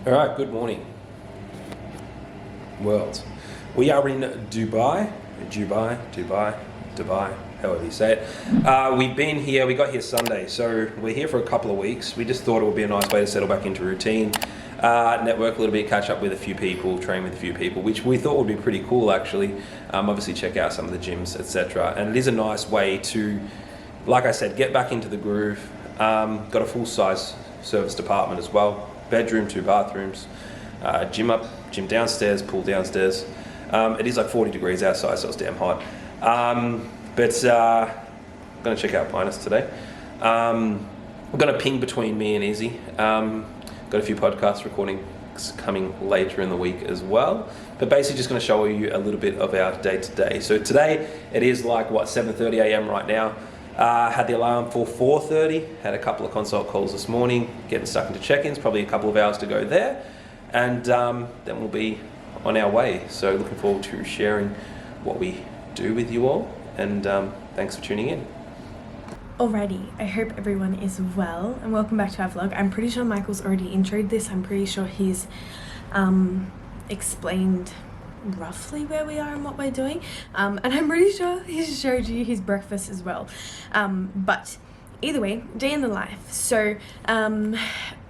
All right, good morning, world. We are in Dubai, however you say it. We've been here, we got here Sunday, so we're here for a couple of weeks. We just thought it would be a nice way to settle back into routine, network a little bit, catch up with a few people, train with a few people, which we thought would be pretty cool actually. Obviously check out some of the gyms, etc. And it is a nice way to, like I said, get back into the groove. Got a full-size service department as well. Bedroom, 2 bathrooms, gym up, gym downstairs, pool downstairs. It is like 40 degrees outside, so it's damn hot. But I'm gonna check out Pinus today. We've got a ping between me and Izzy. Got a few podcast recordings coming later in the week as well. But basically just gonna show you a little bit of our day to day. So today it is like 7:30 a.m. right now. Had the alarm for 4:30, had a couple of consult calls this morning, getting stuck into check-ins, probably a couple of hours to go there, and then we'll be on our way. So looking forward to sharing what we do with you all, and thanks for tuning in. Alrighty, I hope everyone is well, and welcome back to our vlog. I'm pretty sure Michael's already introed this. I'm pretty sure he's explained roughly where we are and what we're doing, and I'm pretty sure he showed you his breakfast as well, but either way, day in the life. So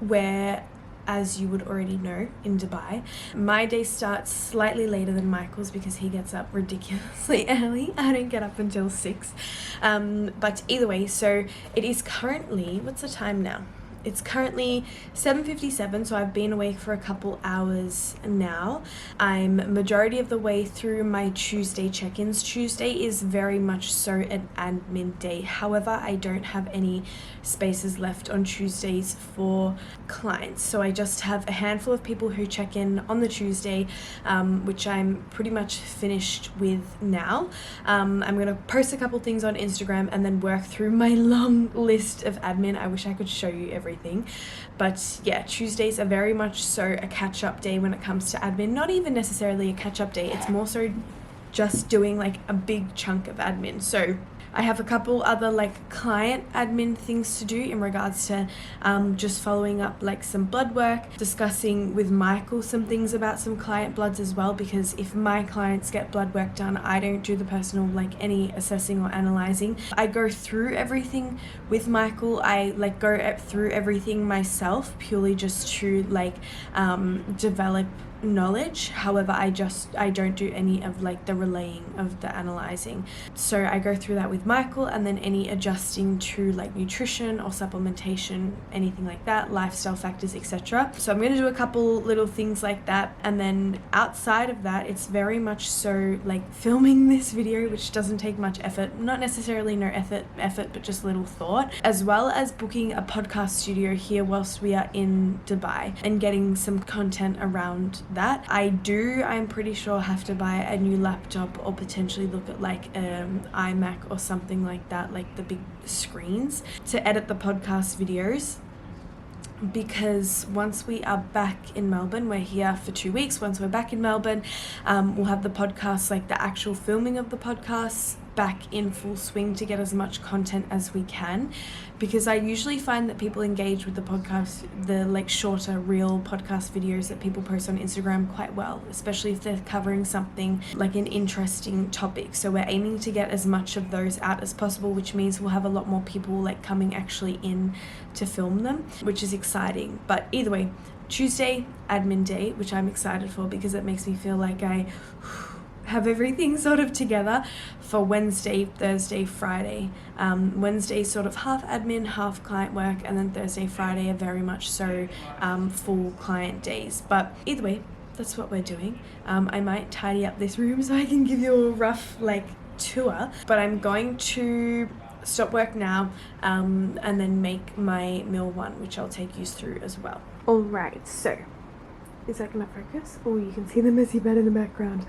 we're, as you would already know, in Dubai. My day starts slightly later than Michael's because he gets up ridiculously early. I don't get up until 6, but either way, so it is currently, what's the time now? It's currently 7:57, so I've been awake for a couple hours now. I'm majority of the way through my Tuesday check-ins. Tuesday is very much so an admin day. However, I don't have any spaces left on Tuesdays for clients. So I just have a handful of people who check in on the Tuesday, which I'm pretty much finished with now. I'm going to post a couple things on Instagram and then work through my long list of admin. I wish I could show you everything. But yeah, Tuesdays are very much so a catch-up day when it comes to admin. Not even necessarily a catch-up day, it's more so just doing like a big chunk of admin. So I have a couple other like client admin things to do in regards to just following up like some blood work, discussing with Michael some things about some client bloods as well, because if my clients get blood work done, I don't do the personal like any assessing or analyzing. I go through everything with Michael. I like go through everything myself purely just to like develop knowledge. However, I don't do any of like the relaying of the analyzing. So I go through that with Michael, and then any adjusting to like nutrition or supplementation, anything like that, lifestyle factors, etc. So I'm going to do a couple little things like that, and then outside of that, it's very much so like filming this video, which doesn't take much effort, not necessarily no effort, but just little thought, as well as booking a podcast studio here whilst we are in Dubai and getting some content around that. I'm pretty sure have to buy a new laptop or potentially look at like iMac or something like that, like the big screens to edit the podcast videos, because once we are back in Melbourne, we're here for 2 weeks. Once we're back in Melbourne, we'll have the podcast, like the actual filming of the podcasts, back in full swing to get as much content as we can, because I usually find that people engage with the podcast, the like shorter real podcast videos that people post on Instagram quite well, especially if they're covering something like an interesting topic. So we're aiming to get as much of those out as possible, which means we'll have a lot more people like coming actually in to film them, which is exciting. But either way, Tuesday admin day, which I'm excited for because it makes me feel like I have everything sort of together for Wednesday, Thursday, Friday. Wednesday sort of half admin, half client work, and then Thursday, Friday are very much so full client days. But either way, that's what we're doing. I might tidy up this room so I can give you a rough like tour, but I'm going to stop work now and then make my meal one, which I'll take you through as well. Alright, so is that gonna focus? Oh, you can see the messy bed in the background.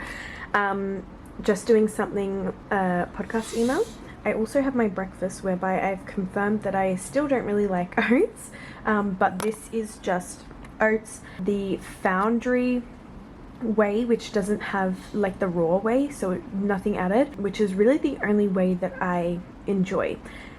Just doing something, podcast email. I also have my breakfast, whereby I've confirmed that I still don't really like oats, but this is just oats the Foundry way, which doesn't have like the raw way, so nothing added, which is really the only way that I enjoy.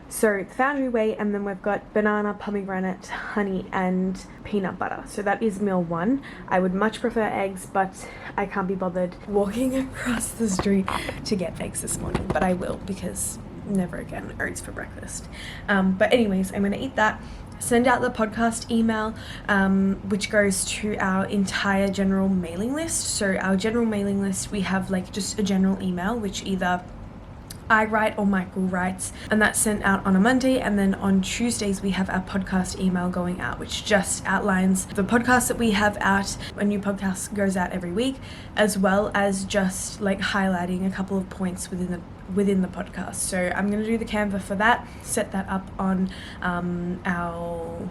So the Foundry Way, and then we've got banana, pomegranate, honey, and peanut butter. So that is meal 1. I would much prefer eggs, but I can't be bothered walking across the street to get eggs this morning, but I will, because never again oats for breakfast. But anyways, I'm gonna eat that, send out the podcast email, which goes to our entire general mailing list. So our general mailing list, we have like just a general email, which either I write or Michael writes, and that's sent out on a Monday. And then on Tuesdays we have our podcast email going out, which just outlines the podcast that we have out. A new podcast goes out every week, as well as just like highlighting a couple of points within the podcast. So I'm going to do the Canva for that, set that up on our,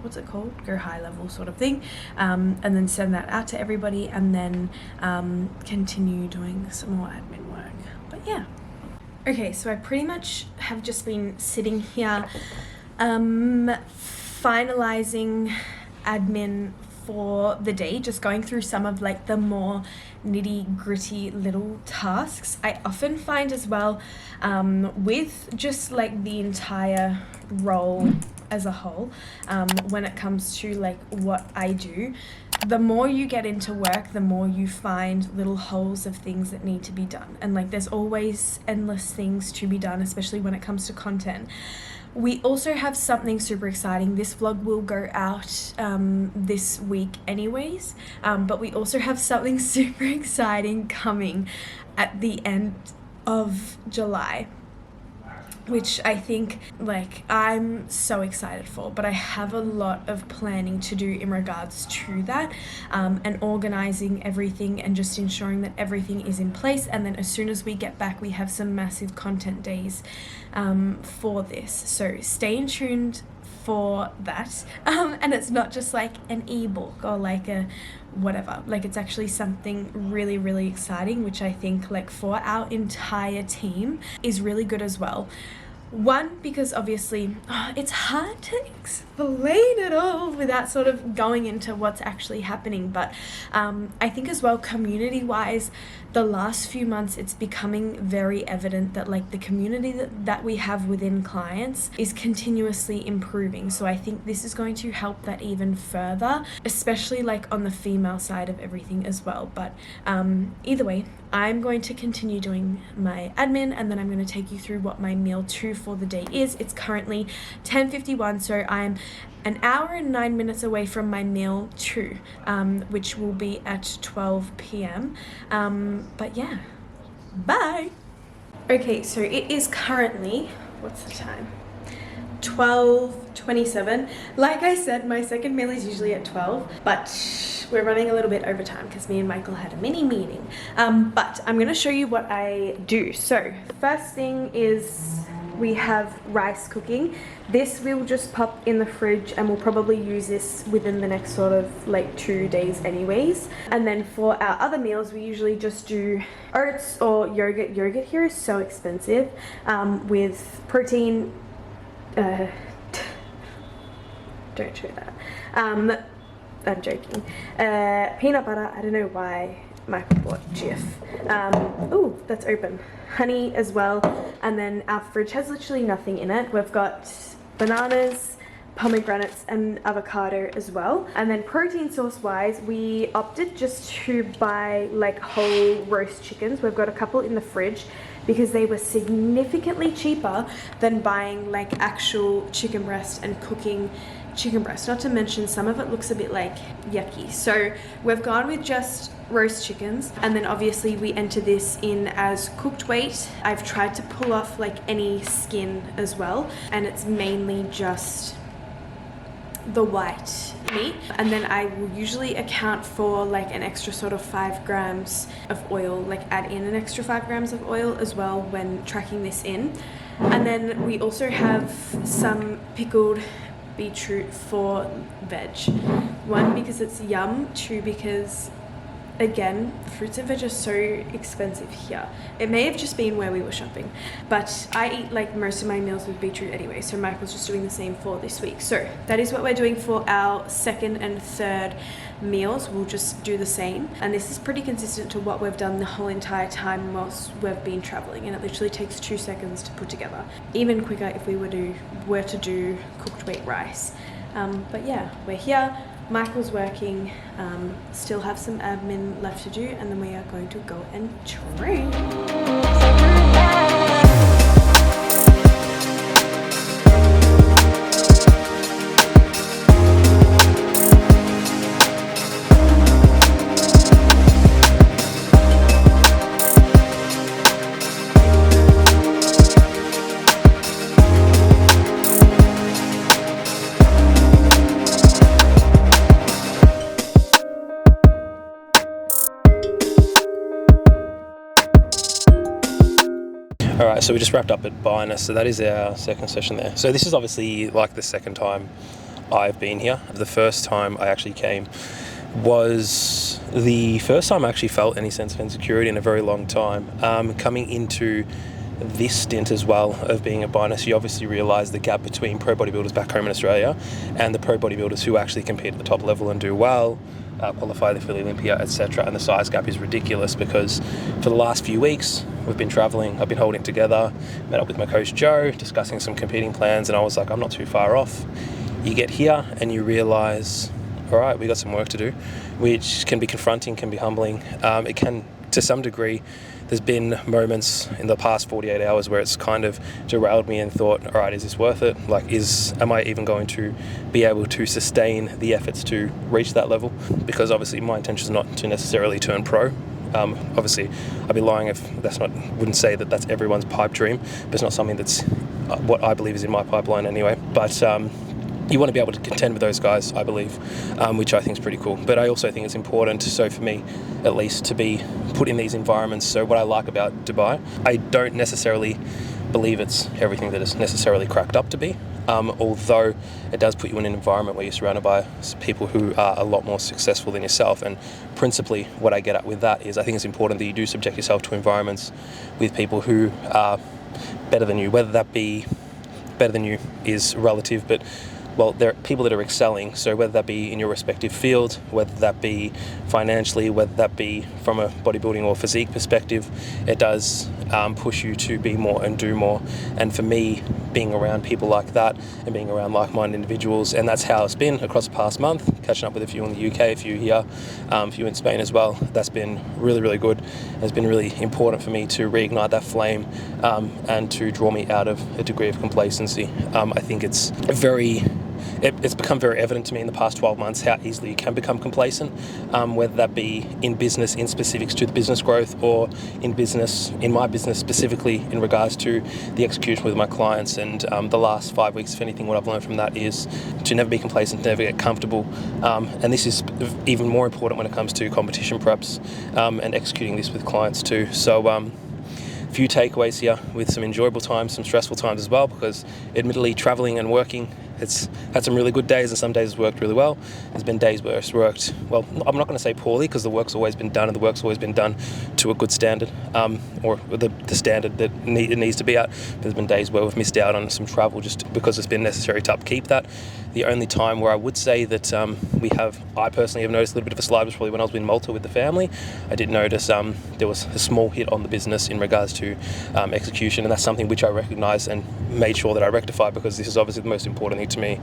what's it called, go high level sort of thing, and then send that out to everybody, and then continue doing some more admin work. But yeah. Okay, so I pretty much have just been sitting here finalizing admin for the day, just going through some of like the more nitty gritty little tasks. I often find as well with just like the entire role as a whole, when it comes to like what I do, the more you get into work, the more you find little holes of things that need to be done. And like there's always endless things to be done, especially when it comes to content. We also have something super exciting. This vlog will go out this week anyways, but we also have something super exciting coming at the end of July, which I think like I'm so excited for, but I have a lot of planning to do in regards to that, and organizing everything and just ensuring that everything is in place. And then as soon as we get back, we have some massive content days for this, so stay tuned for that. And it's not just like an ebook or like a whatever, like it's actually something really, really exciting, which I think like for our entire team is really good as well. One, because obviously it's hard to explain it all without sort of going into what's actually happening, but I think as well, community wise, the last few months it's becoming very evident that like the community that we have within clients is continuously improving. So I think this is going to help that even further, especially like on the female side of everything as well. But either way, I'm going to continue doing my admin, and then I'm going to take you through what my meal 2 for the day is. It's currently 10:51, so I'm an hour and 9 minutes away from my meal 2, which will be at 12 p.m. But yeah, bye. Okay, so it is currently, what's the time? 12:27. Like I said, my second meal is usually at 12, but we're running a little bit over time because me and Michael had a mini meeting. But I'm going to show you what I do. So first thing is we have rice cooking. This will just pop in the fridge, and we'll probably use this within the next sort of like 2 days anyways. And then for our other meals, we usually just do oats or yogurt. Yogurt here is so expensive, with protein. Don't show that. I'm joking. Peanut butter. I don't know why Michael bought Jif. Oh, that's open. Honey as well. And then our fridge has literally nothing in it. We've got bananas, pomegranates, and avocado as well. And then protein source wise, we opted just to buy like whole roast chickens. We've got a couple in the fridge because they were significantly cheaper than buying like actual chicken breast and cooking chicken breast. Not to mention some of it looks a bit like yucky. So we've gone with just roast chickens, and then obviously we enter this in as cooked weight. I've tried to pull off like any skin as well, and it's mainly just the white meat. And then I will usually account for like an extra sort of 5 grams of oil, like add in an extra 5 grams of oil as well when tracking this in. And then we also have some pickled beetroot for veg. 1, because it's yum. 2, because Again, fruits and veg are so expensive here. It may have just been where we were shopping, but I eat like most of my meals with beetroot anyway, so Michael's just doing the same for this week. So that is what we're doing for our second and third meals. We'll just do the same, and this is pretty consistent to what we've done the whole entire time whilst we've been traveling, and it literally takes 2 seconds to put together. Even quicker if we were to do cooked wheat rice. But yeah, we're here. Michael's working, still have some admin left to do, and then we are going to go and train. Alright, so we just wrapped up at Binus, so that is our second session there. So this is obviously like the second time I've been here. The first time I actually came was the first time I actually felt any sense of insecurity in a very long time. Coming into this stint as well of being at Binus, you obviously realise the gap between pro bodybuilders back home in Australia and the pro bodybuilders who actually compete at the top level and do well, qualify for the Olympia, etc. And the size gap is ridiculous because for the last few weeks we've been travelling, I've been holding it together, met up with my coach Joe, discussing some competing plans, and I was like, I'm not too far off. You get here and you realise, all right, we got some work to do, which can be confronting, can be humbling. It can, to some degree, there's been moments in the past 48 hours where it's kind of derailed me and thought, all right, is this worth it? Like, am I even going to be able to sustain the efforts to reach that level? Because obviously my intention is not to necessarily turn pro. Obviously, I'd be lying if wouldn't say that that's everyone's pipe dream, but it's not something that's what I believe is in my pipeline anyway. But you want to be able to contend with those guys, I believe, which I think is pretty cool. But I also think it's important, so for me at least, to be put in these environments. So what I like about Dubai, I don't necessarily believe it's everything that it's necessarily cracked up to be. Although it does put you in an environment where you're surrounded by people who are a lot more successful than yourself. And principally what I get at with that is I think it's important that you do subject yourself to environments with people who are better than you, whether that be better than you is relative, but well, there are people that are excelling, so whether that be in your respective field, whether that be financially, whether that be from a bodybuilding or physique perspective, it does push you to be more and do more. And for me, being around people like that and being around like-minded individuals, and that's how it's been across the past month, catching up with a few in the UK, a few here, a few in Spain as well, that's been really, really good. It's been really important for me to reignite that flame and to draw me out of a degree of complacency. I think it's become very evident to me in the past 12 months how easily you can become complacent, whether that be in business, in specifics to the business growth, or in my business specifically in regards to the execution with my clients. And the last 5 weeks, if anything, what I've learned from that is to never be complacent, never get comfortable. And this is even more important when it comes to competition preps and executing this with clients too. So few takeaways here with some enjoyable times, some stressful times as well, because admittedly traveling and working, it's had some really good days and some days it's worked really well. There's been days where it's worked, well, I'm not going to say poorly, because the work's always been done and the work's always been done to a good standard, or the standard that it needs to be at. But there's been days where we've missed out on some travel just because it's been necessary to upkeep that. The only time where I would say that I personally have noticed a little bit of a slide was probably when I was in Malta with the family. I did notice there was a small hit on the business in regards to execution, and that's something which I recognised and made sure that I rectified, because this is obviously the most important thing to me.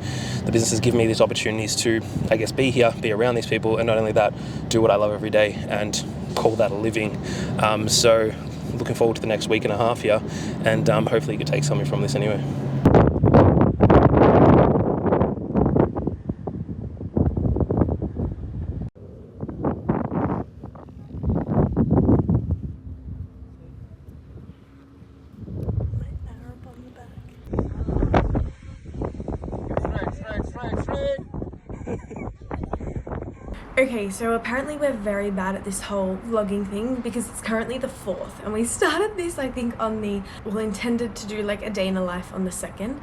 The business has given me these opportunities to, I guess, be here, be around these people, and not only that, do what I love every day and call that a living. So looking forward to the next week and a half here, and hopefully you can take something from this anyway. Okay, so apparently we're very bad at this whole vlogging thing, because it's currently the 4th and we started this, I think, intended to do like a day in the life on the 2nd.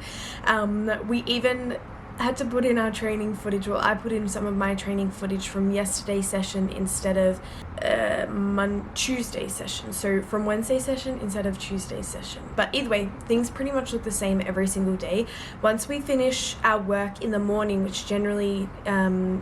We even had to put in our training footage. Well, I put in some of my training footage from yesterday's session instead of Tuesday's session. So from Wednesday's session instead of Tuesday's session. But either way, things pretty much look the same every single day. Once we finish our work in the morning, which generally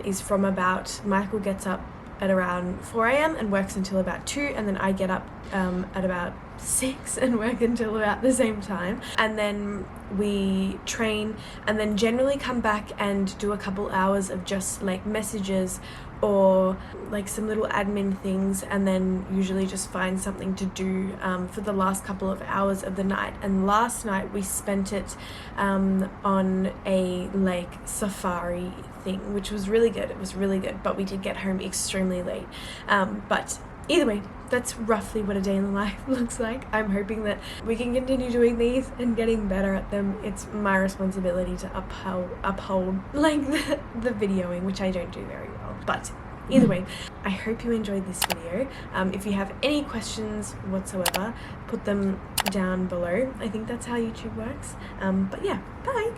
is from about, Michael gets up at around 4 a.m. and works until about 2, and then I get up at about 6 and work until about the same time, and then we train and then generally come back and do a couple hours of just like messages or like some little admin things, and then usually just find something to do for the last couple of hours of the night. And last night we spent it on a like safari thing, which was really good. It was really good, but we did get home extremely late. But either way, that's roughly what a day in the life looks like. I'm hoping that we can continue doing these and getting better at them. It's my responsibility to uphold like the videoing, which I don't do very well. But either way, I hope you enjoyed this video. If you have any questions whatsoever, put them down below. I think that's how YouTube works. But yeah, bye!